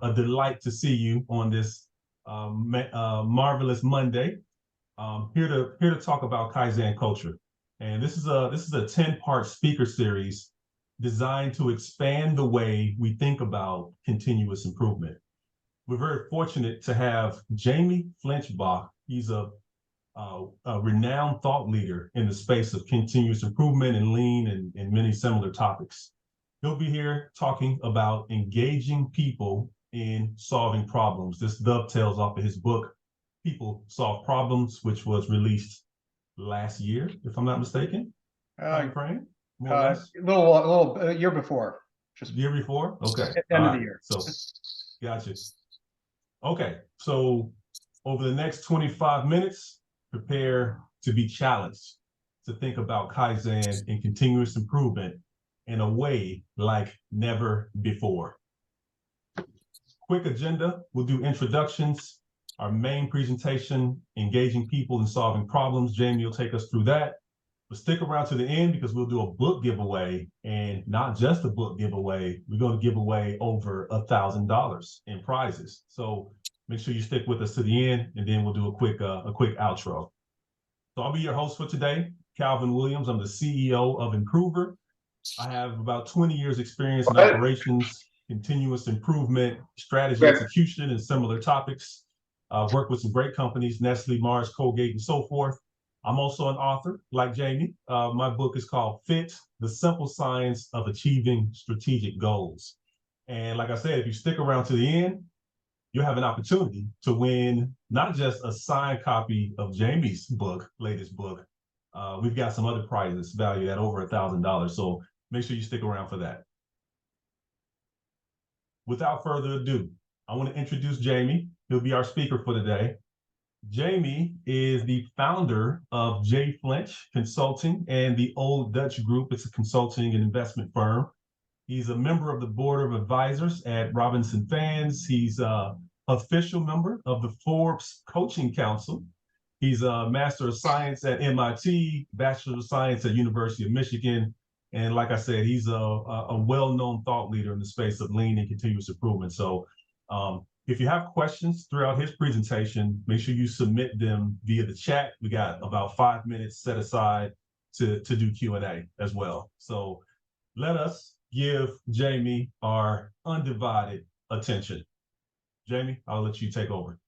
a delight to see you on this marvelous Monday. Here to talk about Kaizen culture, and this is a 10-part speaker series designed to expand the way we think about continuous improvement. We're very fortunate to have Jamie Flinchbaugh. He's a renowned thought leader in the space of continuous improvement and lean and many similar topics. He'll be here talking about engaging people in solving problems. This dovetails off of his book, People Solve Problems, which was released last year, if I'm not mistaken. Time frame, more or less. Little year before. Just year before? Okay. End of the year. So, gotcha. Okay, so over the next 25 minutes, prepare to be challenged to think about Kaizen and continuous improvement in a way like never before. Quick agenda, we'll do introductions, our main presentation, engaging people and solving problems. Jamie will take us through that. But stick around to the end because we'll do a book giveaway, and not just a book giveaway, we're going to give away over $1,000 in prizes. So make sure you stick with us to the end, and then we'll do a quick outro. So I'll be your host for today, Calvin Williams. I'm the CEO of Improver. I have about 20 years experience in operations, continuous improvement, strategy execution, and similar topics. I've worked with some great companies, Nestle, Mars, Colgate, and so forth. I'm also an author, like Jamie. My book is called Fit, The Simple Science of Achieving Strategic Goals. And like I said, if you stick around to the end, you'll have an opportunity to win not just a signed copy of Jamie's book, latest book. We've got some other prizes valued at over $1,000. So make sure you stick around for that. Without further ado, I want to introduce Jamie. He'll be our speaker for today. Jamie is the founder of J. Flinch Consulting and the Old Dutch Group. It's a consulting and investment firm. He's a member of the board of advisors at Robinson Fans. He's an official member of the Forbes Coaching Council. He's a Master of Science at MIT, Bachelor of Science at University of Michigan. And like I said, he's a well-known thought leader in the space of lean and continuous improvement. So if you have questions throughout his presentation, make sure you submit them via the chat. We got about 5 minutes set aside to do Q&A as well. So let us give Jamie our undivided attention. Jamie, I'll let you take over.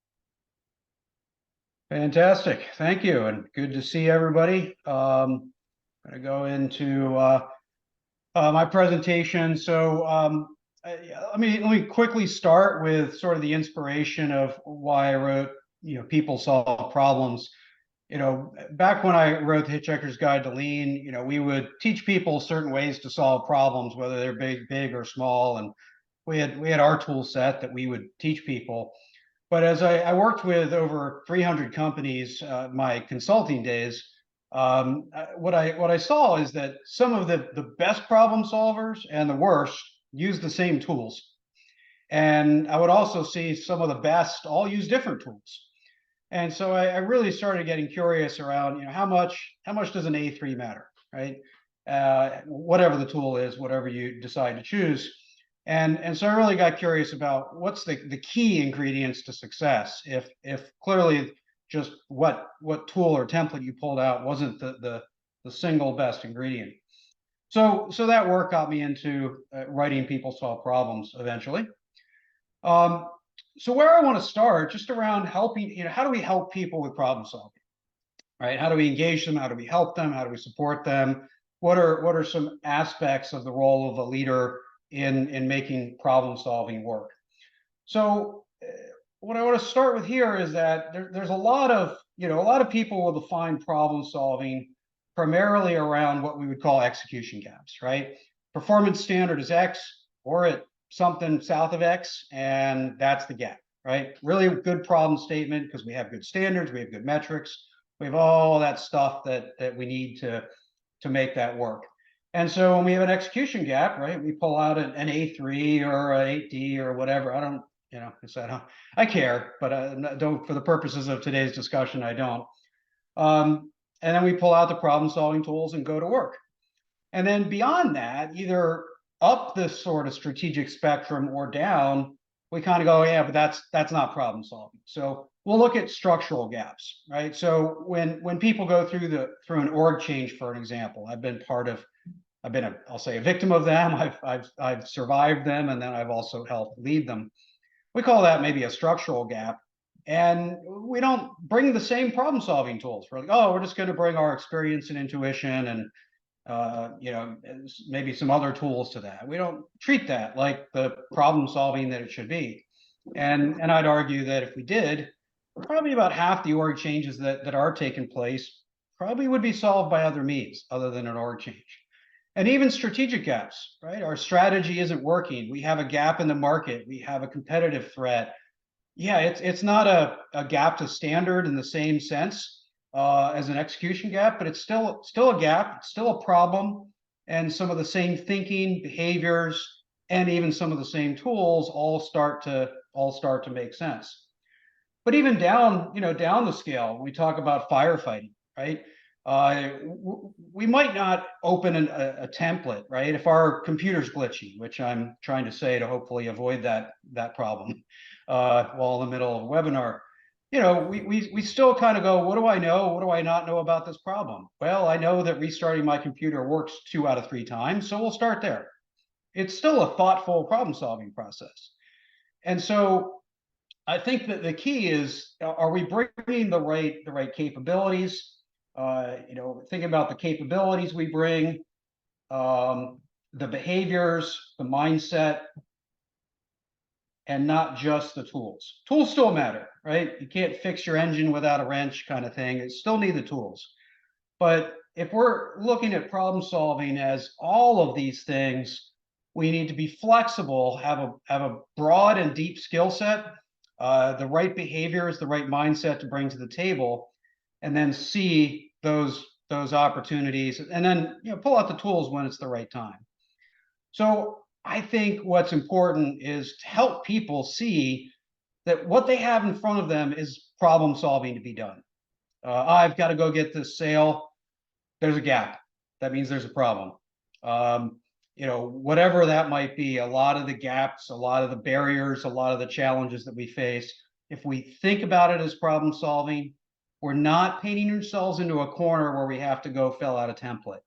Fantastic. Thank you. And good to see everybody. I'm going to go into my presentation. So let me quickly start with sort of the inspiration of why I wrote, People Solve Problems. Back when I wrote The Hitchhiker's Guide to Lean, we would teach people certain ways to solve problems, whether they're big or small. And we had our tool set that we would teach people. But as I worked with over 300 companies, my consulting days, what I saw is that some of the best problem solvers and the worst use the same tools. And I would also see some of the best all use different tools. And so I really started getting curious around, how much does an A3 matter, right? Whatever the tool is, whatever you decide to choose. And so I really got curious about what's the key ingredients to success if clearly just what tool or template you pulled out wasn't the single best ingredient. So that work got me into writing People Solve Problems eventually. So where I want to start, just around helping, how do we help people with problem solving, right? How do we engage them? How do we help them? How do we support them? What are some aspects of the role of a leader in making problem solving work? So what I want to start with here is that there's a lot of people will define problem solving primarily around what we would call execution gaps, right? Performance standard is X, or at something south of X, and that's the gap, right? Really good problem statement because we have good standards, we have good metrics, we have all that stuff that we need to make that work. And so when we have an execution gap, right, we pull out an A3 or an 8D or whatever. I don't, I care, but don't, for the purposes of today's discussion, I don't. And then we pull out the problem solving tools and go to work. And then beyond that, either up this sort of strategic spectrum or down, we kind of go, yeah, but that's not problem solving. So we'll look at structural gaps, right? So when people go through an org change, for an example, I've been I'll say a victim of them. I've survived them, and then I've also helped lead them. We call that maybe a structural gap. And we don't bring the same problem solving tools. We're like, oh, we're just going to bring our experience and intuition and maybe some other tools to that. We don't treat that like the problem solving that it should be. And I'd argue that if we did, probably about half the org changes that are taking place probably would be solved by other means other than an org change. And even strategic gaps, right? Our strategy isn't working. We have a gap in the market. We have a competitive threat. Yeah, it's not a gap to standard in the same sense as an execution gap, but it's still a gap. It's still a problem, and some of the same thinking, behaviors, and even some of the same tools all start to make sense. But even down the scale, we talk about firefighting, right? We might not open a template, right? If our computer's glitchy, which I'm trying to say to hopefully avoid that problem while in the middle of a webinar, we still kind of go, what do I know? What do I not know about this problem? Well, I know that restarting my computer works 2 out of 3 times, so we'll start there. It's still a thoughtful problem-solving process. And so I think that the key is, are we bringing the right capabilities? Thinking about the capabilities we bring, the behaviors, the mindset, and not just the tools. Tools still matter, right? You can't fix your engine without a wrench kind of thing. You still need the tools. But if we're looking at problem solving as all of these things, we need to be flexible, have a broad and deep skill set, the right behaviors, the right mindset to bring to the table, and then see those opportunities, and then pull out the tools when it's the right time. So I think what's important is to help people see that what they have in front of them is problem solving to be done. I've got to go get this sale. There's a gap. That means there's a problem. Whatever that might be, a lot of the gaps, a lot of the barriers, a lot of the challenges that we face, if we think about it as problem solving, we're not painting ourselves into a corner where we have to go fill out a template,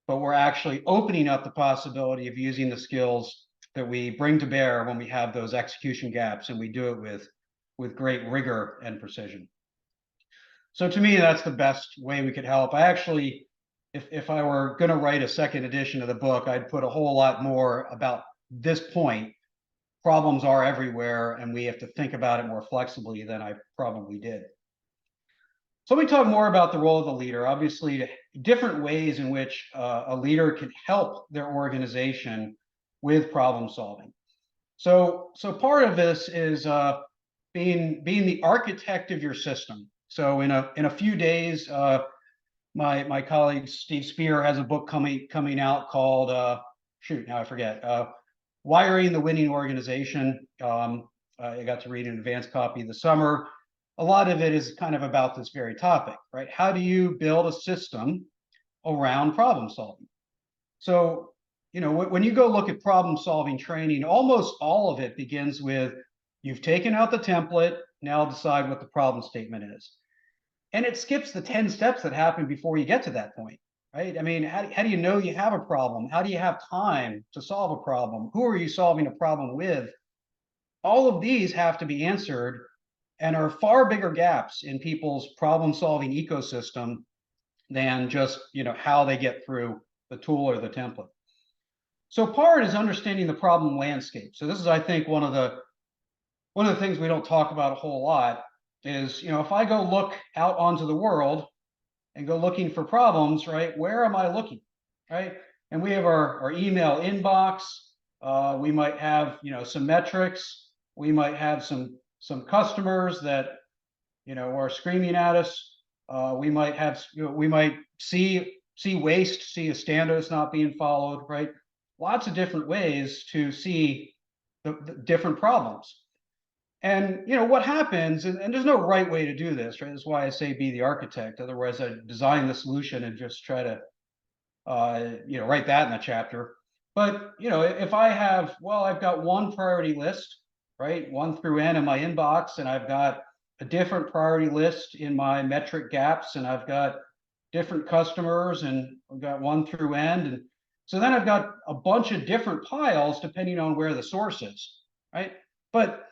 but we're actually opening up the possibility of using the skills that we bring to bear when we have those execution gaps, and we do it with great rigor and precision. So to me, that's the best way we could help. I actually, if I were going to write a second edition of the book, I'd put a whole lot more about this point. Problems are everywhere, and we have to think about it more flexibly than I probably did. So let me talk more about the role of the leader. Obviously, different ways in which a leader can help their organization with problem solving. So part of this is being the architect of your system. So in a few days, my colleague Steve Spear has a book coming out called now I forget, Wiring the Winning Organization. I got to read an advanced copy this summer. A lot of it is kind of about this very topic, right? How do you build a system around problem solving? So, when you go look at problem solving training, almost all of it begins with, you've taken out the template, now decide what the problem statement is. And it skips the 10 steps that happen before you get to that point, right? I mean, how do you know you have a problem? How do you have time to solve a problem? Who are you solving a problem with? All of these have to be answered, and are far bigger gaps in people's problem-solving ecosystem than just how they get through the tool or the template. So part is understanding the problem landscape. So this is, I think, one of the things we don't talk about a whole lot is, if I go look out onto the world and go looking for problems, right? Where am I looking, right? And we have our email inbox. We might have some metrics. We might have some customers that are screaming at us. We might have we might see waste, see a standard that's not being followed, right? Lots of different ways to see the different problems. And what happens, and there's no right way to do this, right? That's why I say be the architect. Otherwise, I design the solution and just try to write that in the chapter. But if I have, I've got one priority list, right? 1 through N in my inbox, and I've got a different priority list in my metric gaps, and I've got different customers, and I've got 1 through N. And so then I've got a bunch of different piles depending on where the source is, right? But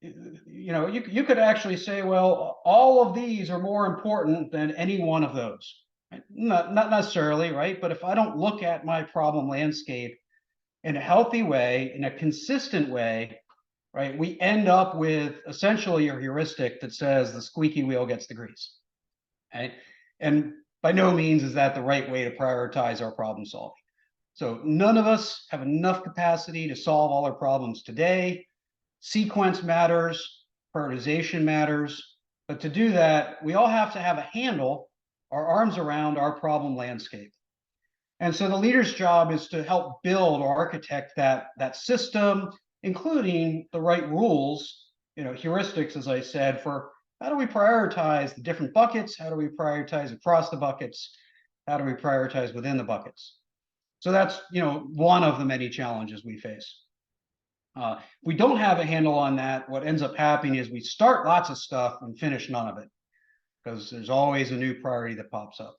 you could actually say, well, all of these are more important than any one of those. Right? Not necessarily, right? But if I don't look at my problem landscape in a healthy way, in a consistent way, right, we end up with essentially a heuristic that says the squeaky wheel gets the grease, right? And by no means is that the right way to prioritize our problem solving. So none of us have enough capacity to solve all our problems today. Sequence matters, prioritization matters, but to do that, we all have to have a handle, our arms around our problem landscape. And so the leader's job is to help build or architect that system, including the right rules, heuristics, as I said, for how do we prioritize the different buckets? How do we prioritize across the buckets? How do we prioritize within the buckets? So that's, one of the many challenges we face. If we don't have a handle on that, what ends up happening is we start lots of stuff and finish none of it, because there's always a new priority that pops up.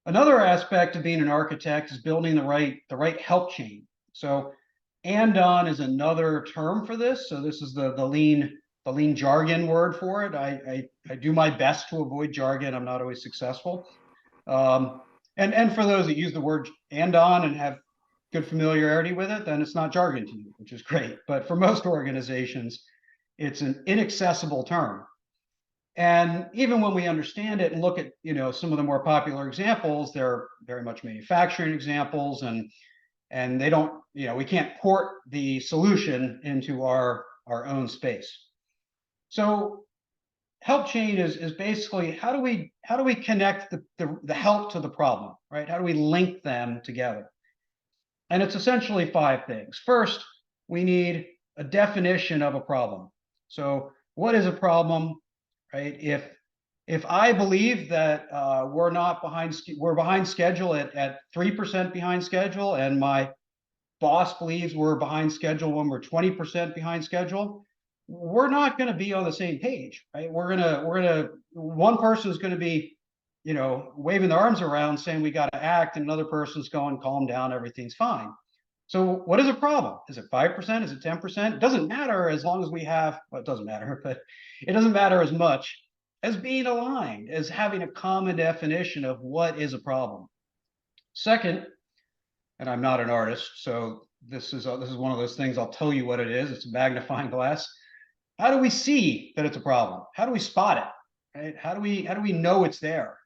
Another aspect of being an architect is building the right help chain. So and-on is another term for this. So this is the lean jargon word for it. I do my best to avoid jargon. I'm not always successful. And for those that use the word and-on and have good familiarity with it, then it's not jargon to you, which is great. But for most organizations, it's an inaccessible term. And even when we understand it and look at, some of the more popular examples, they're very much manufacturing examples, and they don't, we can't port the solution into our own space. So help chain is basically how do we connect the help to the problem, right? How do we link them together? And it's essentially 5 things. First, we need a definition of a problem. So what is a problem, right? If I believe that we're behind schedule at 3% behind schedule, and my boss believes we're behind schedule when we're 20% behind schedule, we're not going to be on the same page, right? One person is going to be, waving their arms around saying we got to act, and another person's going, calm down, everything's fine. So what is a problem? Is it 5%? Is it 10%? It doesn't matter as long as we have, well, it doesn't matter, but it doesn't matter as much as being aligned, as having a common definition of what is a problem. Second, and I'm not an artist, so this is one of those things, I'll tell you what it is. It's a magnifying glass. How do we see that it's a problem? How do we spot it? Right? How do we know it's there?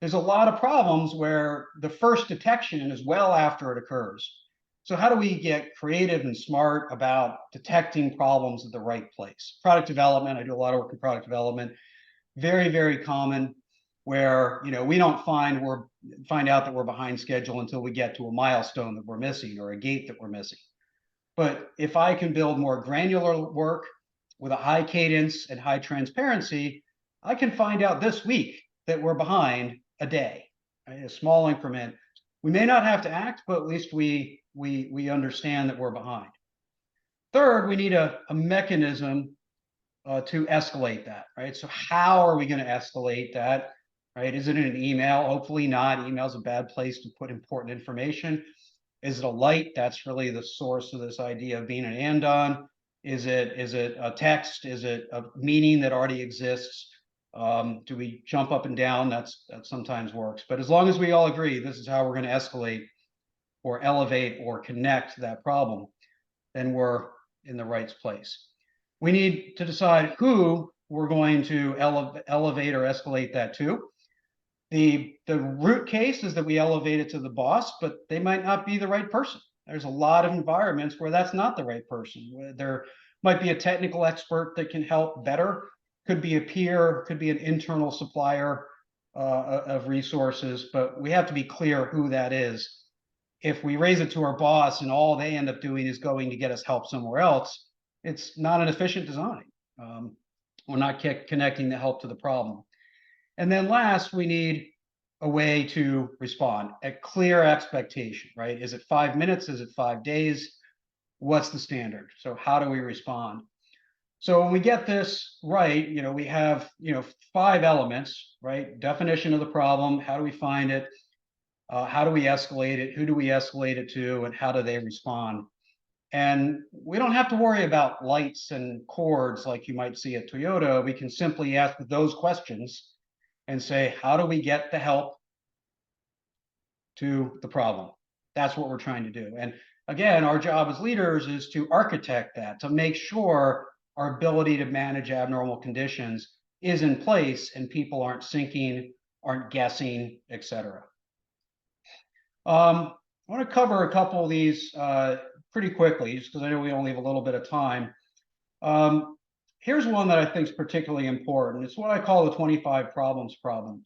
There's a lot of problems where the first detection is well after it occurs. So how do we get creative and smart about detecting problems at the right place? Product development, I do a lot of work in product development, very, very common, where we don't find out that we're behind schedule until we get to a milestone that we're missing or a gate that we're missing. But if I can build more granular work with a high cadence and high transparency, I can find out this week that we're behind a day, right? A small increment. We may not have to act, but at least we understand that we're behind. Third, we need a mechanism to escalate that, right? So how are we going to escalate that, right? Is it in an email? Hopefully not. Email is a bad place to put important information. Is it a light? That's really the source of this idea of being an and-on. Is it a text? Is it a meaning that already exists? Do we jump up and down? That sometimes works. But as long as we all agree this is how we're going to escalate or elevate or connect that problem, then we're in the right place. We need to decide who we're going to elevate or escalate that to. The root case is that we elevate it to the boss, but they might not be the right person. There's a lot of environments where that's not the right person. There might be a technical expert that can help better, could be a peer, could be an internal supplier of resources, but we have to be clear who that is. If we raise it to our boss and all they end up doing is going to get us help somewhere else, it's not an efficient design. We're not connecting the help to the problem. And then last, we need a way to respond, a clear expectation, right? Is it 5 minutes? Is it 5 days? what's the standard? So how do we respond? So when we get this right, we have, 5 elements, right? Definition of the problem, how do we find it? How do we escalate it? Who do we escalate it to? And how do they respond? And we don't have to worry about lights and cords like you might see at Toyota. We can simply ask those questions and say, how do we get the help to the problem? That's what we're trying to do. And again, our job as leaders is to architect that, to make sure our ability to manage abnormal conditions is in place and people aren't sinking, aren't guessing, etc. I want to cover a couple of these pretty quickly, just because I know we only have a little bit of time. Here's one that I think is particularly important. It's what I call the 25 problems problem.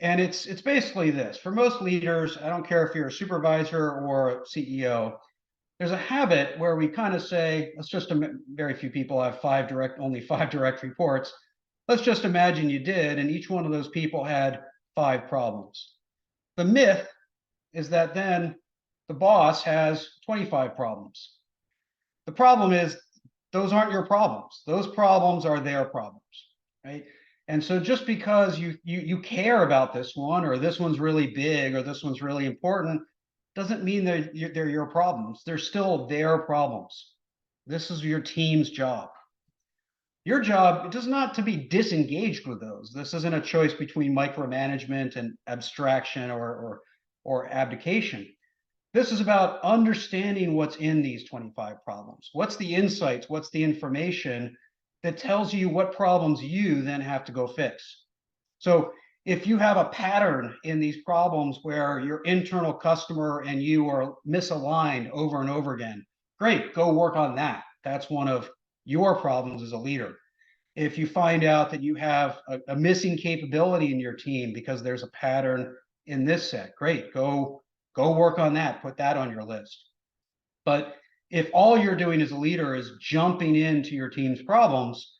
And it's basically this. For most leaders, I don't care if you're a supervisor or a CEO, there's a habit where we kind of say, very few people have only 5 direct reports. Let's just imagine you did, and each one of those people had 5 problems. The myth is that then the boss has 25 problems. The problem is those aren't your problems. Those problems are their problems, right? And so just because you care about this one, or this one's really big, or this one's really important, doesn't mean that they're your problems. They're still their problems. This is your team's job. Your job is not to be disengaged with those. This isn't a choice between micromanagement and abstraction or abdication. This is about understanding what's in these 25 problems. What's the insights? What's the information that tells you what problems you then have to go fix? So if you have a pattern in these problems where your internal customer and you are misaligned over and over again, great, go work on that. That's one of your problems as a leader. If you find out that you have a missing capability in your team because there's a pattern in this set, great, go work on that, put that on your list. But if all you're doing as a leader is jumping into your team's problems,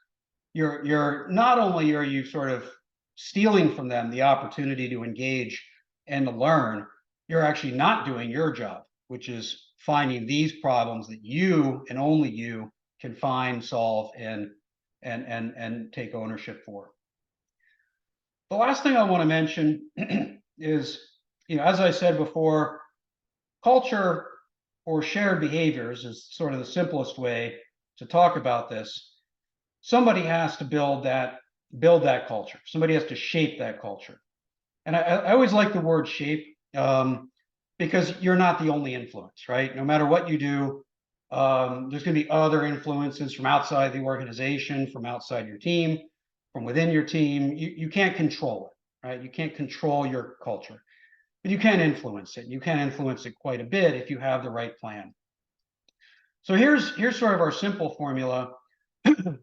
you're not only are you sort of stealing from them the opportunity to engage and to learn, you're actually not doing your job, which is finding these problems that you and only you can find, solve, and take ownership for. The last thing I want to mention is, as I said before, culture or shared behaviors is sort of the simplest way to talk about this. Somebody has to build that culture. Somebody has to shape that culture. And I always like the word shape because you're not the only influence, right? No matter what you do, there's going to be other influences from outside the organization, from outside your team, from within your team. You can't control it, right? You can't control your culture, but you can influence it. You can influence it quite a bit if you have the right plan. So here's sort of our simple formula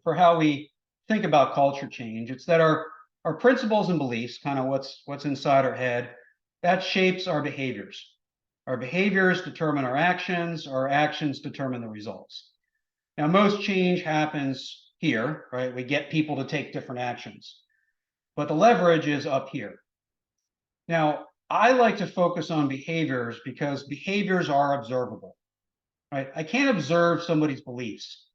for how we think about culture change. It's that our principles and beliefs, kind of what's inside our head, that shapes our behaviors. Our behaviors determine our actions determine the results. Now, most change happens here, right? We get people to take different actions, but the leverage is up here. Now, I like to focus on behaviors because behaviors are observable, right? I can't observe somebody's beliefs.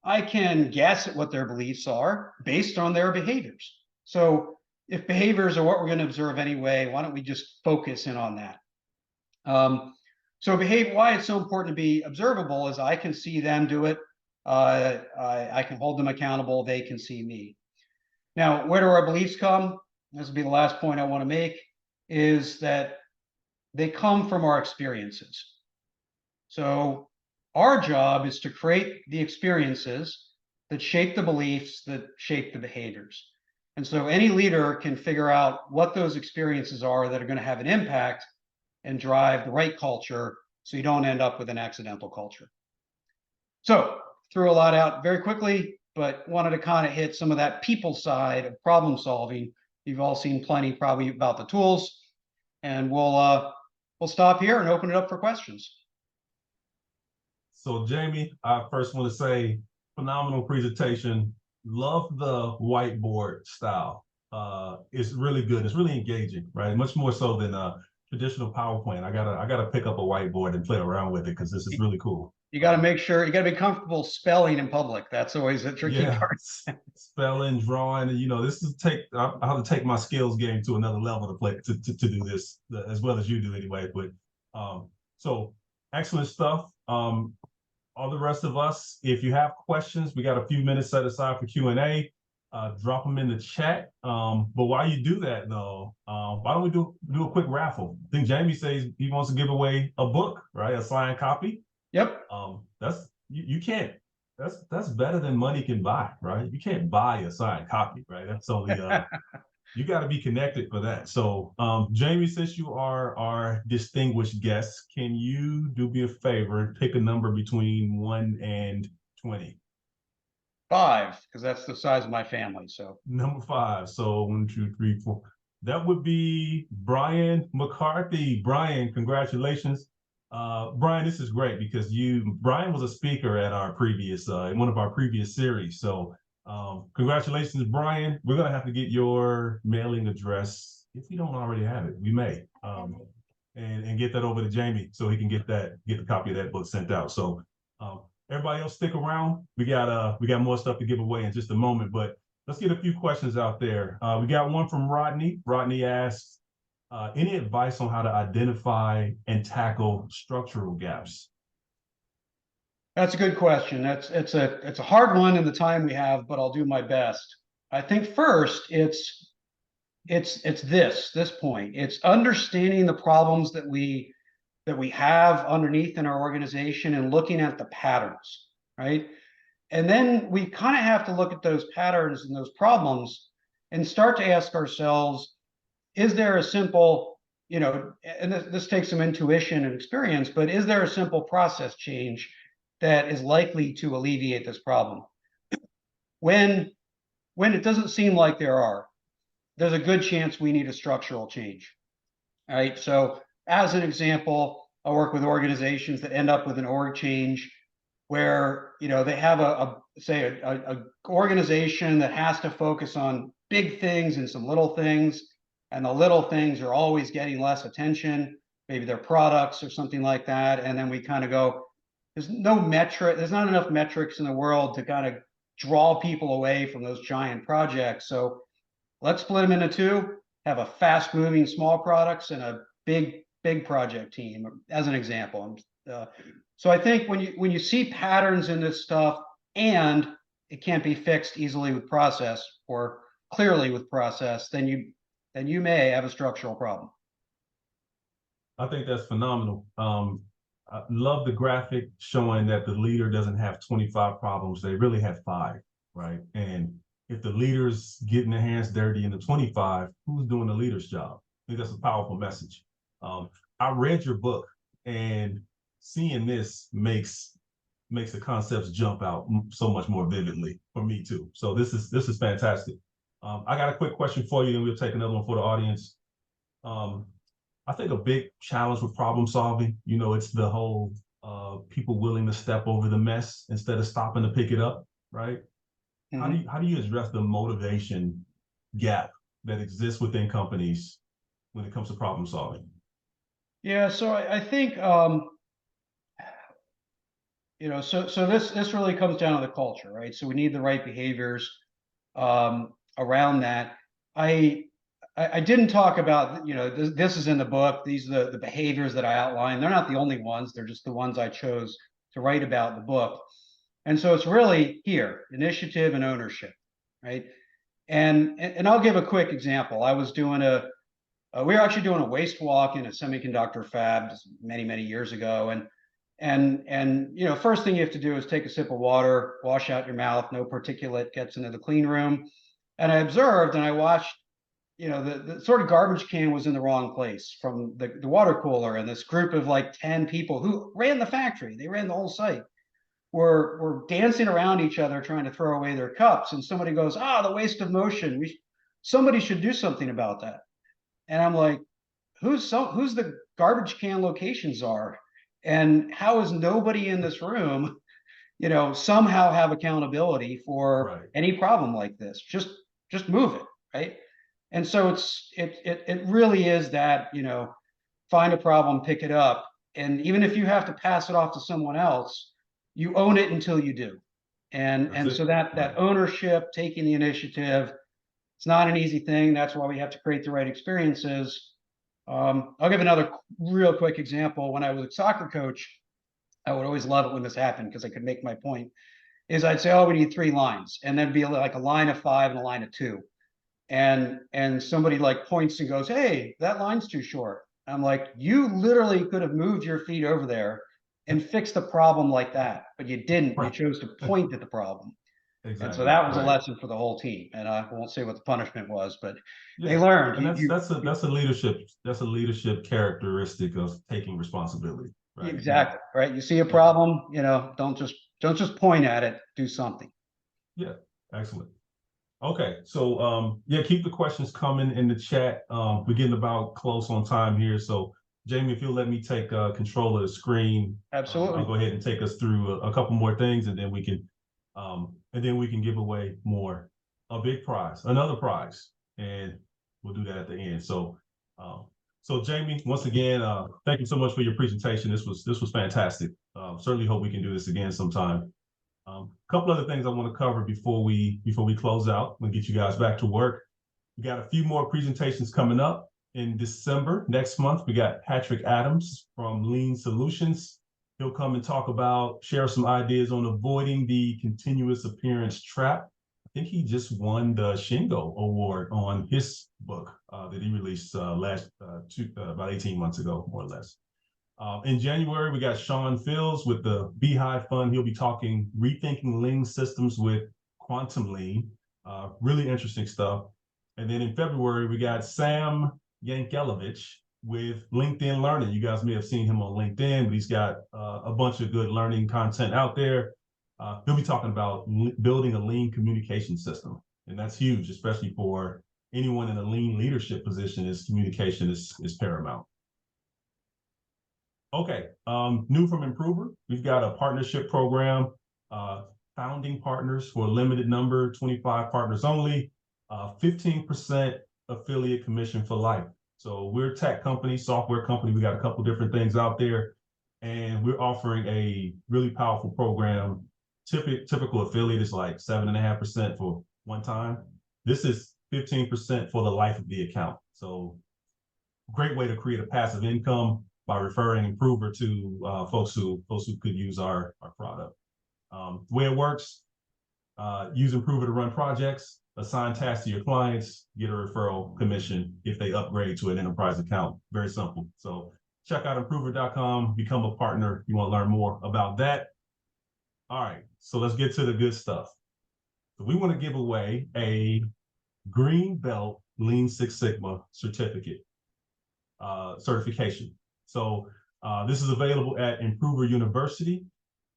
I can guess at what their beliefs are based on their behaviors. So if behaviors are what we're going to observe anyway, why don't we just focus in on that? So why it's so important to be observable is I can see them do it. I can hold them accountable. They can see me. Now, where do our beliefs come? This will be the last point I want to make, is that they come from our experiences. So our job is to create the experiences that shape the beliefs, that shape the behaviors. And so any leader can figure out what those experiences are that are going to have an impact and drive the right culture so you don't end up with an accidental culture. So threw a lot out very quickly, but wanted to kind of hit some of that people side of problem solving. You've all seen plenty probably about the tools, and we'll stop here and open it up for questions. So Jamie, I first want to say phenomenal presentation. Love the whiteboard style. It's really good. It's really engaging, right? Much more so than traditional PowerPoint. I gotta pick up a whiteboard and play around with it because this is really cool. You got to make sure you got to be comfortable spelling in public. That's always a tricky Yeah, part. spelling, drawing, and this is I have to take my skills game to another level to play to do this as well as you do anyway. But so excellent stuff. All the rest of us, if you have questions, we got a few minutes set aside for Q&A. Drop them in the chat. But while you do that, though, why don't we do a quick raffle? I think Jamie says he wants to give away a book, right? A signed copy. Yep. That's you can't. That's better than money can buy, right? You can't buy a signed copy, right? That's only you got to be connected for that. So, Jamie, since you are our distinguished guest, can you do me a favor and pick a number between 1 and 20? 5, because that's the size of my family. So Number 5. So 1, 2, 3, 4. That would be Brian McCarthy. Brian, congratulations. Brian, this is great because Brian was a speaker at our previous in one of our previous series. So congratulations, Brian. We're gonna have to get your mailing address if you don't already have it. We may and get that over to Jamie so he can get the copy of that book sent out. So everybody else stick around. We got more stuff to give away in just a moment, but let's get a few questions out there. We got one from Rodney. Rodney asks, any advice on how to identify and tackle structural gaps? that's a good question. It's a hard one in the time we have, but I'll do my best. I think first it's this point. It's understanding the problems that we have underneath in our organization and looking at the patterns, right? And then we kind of have to look at those patterns and those problems and start to ask ourselves, is there a simple, and this takes some intuition and experience, but is there a simple process change that is likely to alleviate this problem? When it doesn't seem like there's a good chance we need a structural change. All right. So as an example, I work with organizations that end up with an org change where they have a organization that has to focus on big things and some little things, and the little things are always getting less attention, maybe their products or something like that. And then we kind of go, there's not enough metrics in the world to kind of draw people away from those giant projects. So let's split them into two, have a fast moving small products and a big project team, as an example. So I think when you see patterns in this stuff and it can't be fixed easily with process or clearly with process, then you may have a structural problem. I think that's phenomenal. I love the graphic showing that the leader doesn't have 25 problems. They really have 5, right? And if the leader's getting their hands dirty in the 25, who's doing the leader's job? I think that's a powerful message. I read your book, and seeing this makes the concepts jump out so much more vividly for me too. So this is fantastic. I got a quick question for you, and we'll take another one for the audience. I think a big challenge with problem solving, it's the whole people willing to step over the mess instead of stopping to pick it up, right? Mm-hmm. How do you address the motivation gap that exists within companies when it comes to problem solving? Yeah, so I think so this really comes down to the culture, right? So we need the right behaviors around that. I didn't talk about, this is in the book. These are the behaviors that I outlined. They're not the only ones. They're just the ones I chose to write about in the book. And so it's really here, initiative and ownership, right? And I'll give a quick example. I was doing we were actually doing a waste walk in a semiconductor fab many years ago. And first thing you have to do is take a sip of water, wash out your mouth, no particulate gets into the clean room. And I observed and I watched, the sort of garbage can was in the wrong place from the water cooler, and this group of like 10 people who ran the factory, they ran the whole site, were dancing around each other trying to throw away their cups. And somebody goes, the waste of motion. Somebody should do something about that. And I'm like, who's the garbage can locations are? And how is nobody in this room, somehow have accountability for any problem like this? Just move it, right? And so it really is that, find a problem, pick it up. And even if you have to pass it off to someone else, you own it until you do. And so that Right. ownership, taking the initiative, it's not an easy thing. That's why we have to create the right experiences. I'll give another real quick example. When I was a soccer coach, I would always love it when this happened because I could make my point. Is I'd say, oh, we need 3 lines, and then be like a line of 5 and a line of 2, and somebody like points and goes, hey, that line's too short. I'm like, you literally could have moved your feet over there and fixed the problem like that, but you didn't. You Right. chose to point at the problem. And so Exactly. that was a Right. lesson for the whole team. And I won't say what the punishment was, but they Yeah. learned. And that's a leadership characteristic of taking responsibility. Right. Exactly, right. You see a Yeah. problem, don't just point at it. Do something. Yeah. Excellent. Okay, so yeah, keep the questions coming in the chat. We're getting about close on time here, so Jamie, if you'll let me take control of the screen, I'll Absolutely. go ahead and take us through a couple more things, and then we can give away a big prize, another prize, and we'll do that at the end. Um, so Jamie, once again, thank you so much for your presentation. This was fantastic. Certainly hope we can do this again sometime. A couple other things I want to cover before we close out and get you guys back to work. We got a few more presentations coming up in December. Next month, we got Patrick Adams from Lean Solutions. He'll come and share some ideas on avoiding the continuous appearance trap. I think he just won the Shingo Award on his book that he released about 18 months ago, more or less. In January, we got Sean Fields with the Beehive Fund. He'll be talking rethinking lean systems with quantum lean. Really interesting stuff. And then in February, we got Sam Yankelevich with LinkedIn Learning. You guys may have seen him on LinkedIn, but he's got a bunch of good learning content out there. He'll be talking about building a lean communication system. And that's huge, especially for anyone in a lean leadership position. Is communication is paramount. Okay, new from Improver, we've got a partnership program, founding partners for a limited number, 25 partners only, 15% affiliate commission for life. So we're a tech company, software company. We got a couple different things out there, and we're offering a really powerful program. Typical affiliate is like 7.5% for one time. This is 15% for the life of the account. So great way to create a passive income by referring Improver to folks who could use our product. The way it works, use Improver to run projects, assign tasks to your clients, get a referral commission if they upgrade to an enterprise account. Very simple. So check out improver.com, become a partner if you want to learn more about that. All right, so let's get to the good stuff. So we want to give away a Green Belt Lean Six Sigma certificate, certification. So this is available at Improver University.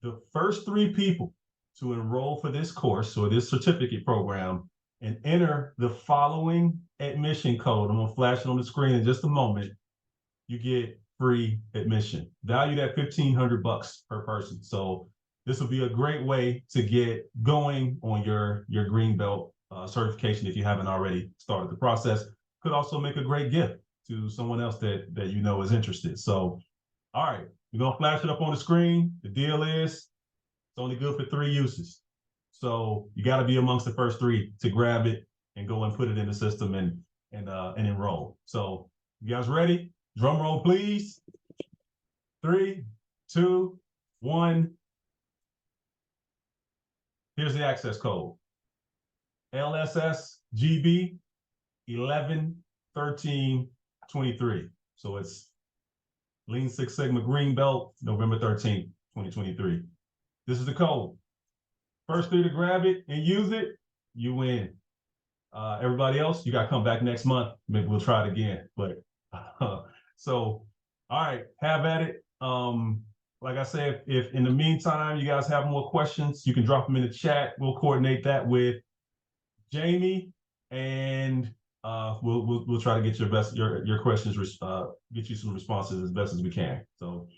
The first 3 people to enroll for this course or this certificate program and enter the following admission code, I'm gonna flash it on the screen in just a moment, you get free admission, valued at $1,500 per person. So this will be a great way to get going on your Green Belt certification if you haven't already started the process. Could also make a great gift to someone else that you know is interested. So, all right, we're gonna flash it up on the screen. The deal is it's only good for 3 uses. So you got to be amongst the first 3 to grab it and go and put it in the system and enroll. So you guys ready? Drum roll, please. 3, 2, 1. Here's the access code. LSSGB 11/13/23. So it's Lean Six Sigma Green Belt, November 13th, 2023. This is the code. First 3 to grab it and use it, you win. Everybody else, you got to come back next month. Maybe we'll try it again. But so, all right, have at it. Like I said, if in the meantime you guys have more questions, you can drop them in the chat. We'll coordinate that with Jamie, and we'll try to get your questions, get you some responses as best as we can. So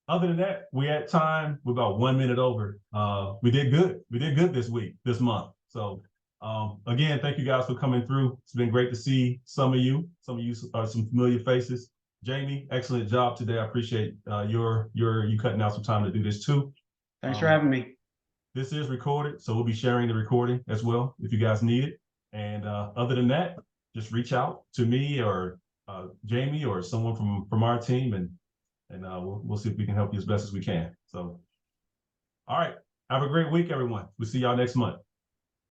other than that, we at time. We're about 1 minute over. We did good. We did good this month. So again, thank you guys for coming through. It's been great to see some of you. Some of you are some familiar faces. Jamie, excellent job today. I appreciate you cutting out some time to do this too. Thanks for having me. This is recorded, so we'll be sharing the recording as well if you guys need it. And other than that, just reach out to me or Jamie or someone from our team, and we'll see if we can help you as best as we can. So, all right, have a great week, everyone. We'll see y'all next month.